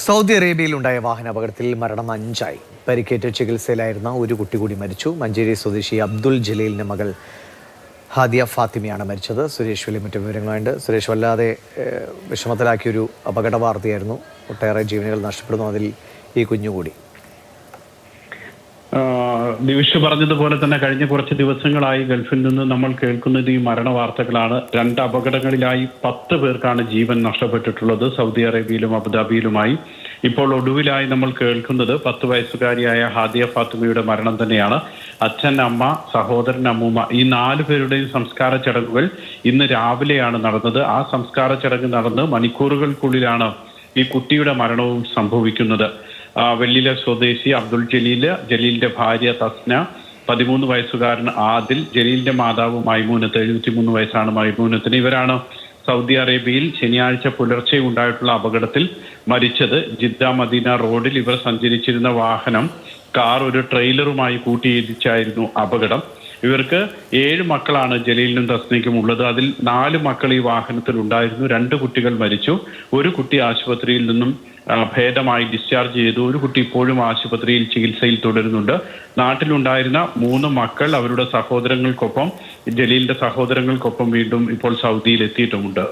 Saudi അറേബ്യയിലുണ്ടായ വാഹനാപകടത്തിൽ മരണം 5ആയി. പരിക്കേറ്റ് ചികിത്സയിലായിരുന്ന ഒരു കുട്ടി കൂടി മരിച്ചു. മഞ്ചേരി സ്വദേശി അബ്ദുൽ ജലീലിന്റെ മകൾ ഹാദിയ ഫാത്തിമയാണ് മരിച്ചത്. സുരേഷ് വലിയ മറ്റു വിവരങ്ങളുണ്ട്. സുരേഷ്, വല്ലാതെ വിഷമത്തിലാക്കിയൊരു അപകട വാർത്തയായിരുന്നു. ഒട്ടേറെ ജീവനുകൾ നഷ്ടപ്പെടുന്നു, അതിൽ ഈ കുഞ്ഞുകൂടി. ദിവിഷ് പറഞ്ഞതുപോലെ തന്നെ കഴിഞ്ഞ കുറച്ച് ദിവസങ്ങളായി ഗൾഫിൽ നിന്ന് നമ്മൾ കേൾക്കുന്നത് ഈ മരണ വാർത്തകളാണ്. 2 അപകടങ്ങളിലായി 10 പേർക്കാണ് ജീവൻ നഷ്ടപ്പെട്ടിട്ടുള്ളത്, സൗദി അറേബ്യയിലും അബുദാബിയിലുമായി. ഇപ്പോൾ ഒടുവിലായി നമ്മൾ കേൾക്കുന്നത് 10 വയസ്സുകാരിയായ ഹാദിയ ഫാത്തിമയുടെ മരണം തന്നെയാണ്. അച്ഛൻ, അമ്മ, സഹോദരൻ, അമ്മൂമ്മ, ഈ 4 പേരുടെയും സംസ്കാര ചടങ്ങുകൾ ഇന്ന് രാവിലെയാണ് നടന്നത്. ആ സംസ്കാര ചടങ്ങ് നടന്ന് മണിക്കൂറുകൾക്കുള്ളിലാണ് ഈ കുട്ടിയുടെ മരണവും സംഭവിക്കുന്നത്. വെള്ളില സ്വദേശി അബ്ദുൽ ജലീലിന്റെ ഭാര്യ തസ്ന, 13 വയസ്സുകാരൻ ആദിൽ, ജലീലിന്റെ മാതാവ് മൈമൂനത്ത്, 73 വയസ്സാണ് മൈമൂനത്തിന്. ഇവരാണ് സൗദി അറേബ്യയിൽ ശനിയാഴ്ച പുലർച്ചെ ഉണ്ടായിട്ടുള്ള അപകടത്തിൽ മരിച്ചത്. ജിദ്ദ മദീന റോഡിൽ ഇവർ സഞ്ചരിച്ചിരുന്ന വാഹനം കാർ ഒരു ട്രെയിലറുമായി കൂട്ടിയിടിച്ചായിരുന്നു അപകടം. ഇവർക്ക് 7 മക്കളാണ് ജലീലിനും തസ്നയ്ക്കും ഉള്ളത്. അതിൽ 4 മക്കൾ ഈ വാഹനത്തിൽ ഉണ്ടായിരുന്നു. 2 കുട്ടികൾ മരിച്ചു. ഒരു കുട്ടി ആശുപത്രിയിൽ നിന്നും ഭേദമായി ഡിസ്ചാർജ് ചെയ്തു. ഒരു കുട്ടി ഇപ്പോഴും ആശുപത്രിയിൽ ചികിത്സയിൽ തുടരുന്നുണ്ട്. നാട്ടിലുണ്ടായിരുന്ന 3 മക്കൾ അവരുടെ സഹോദരങ്ങൾക്കൊപ്പം, ജലീലിന്റെ സഹോദരങ്ങൾക്കൊപ്പം വീണ്ടും ഇപ്പോൾ സൗദിയിൽ എത്തിയിട്ടുമുണ്ട്.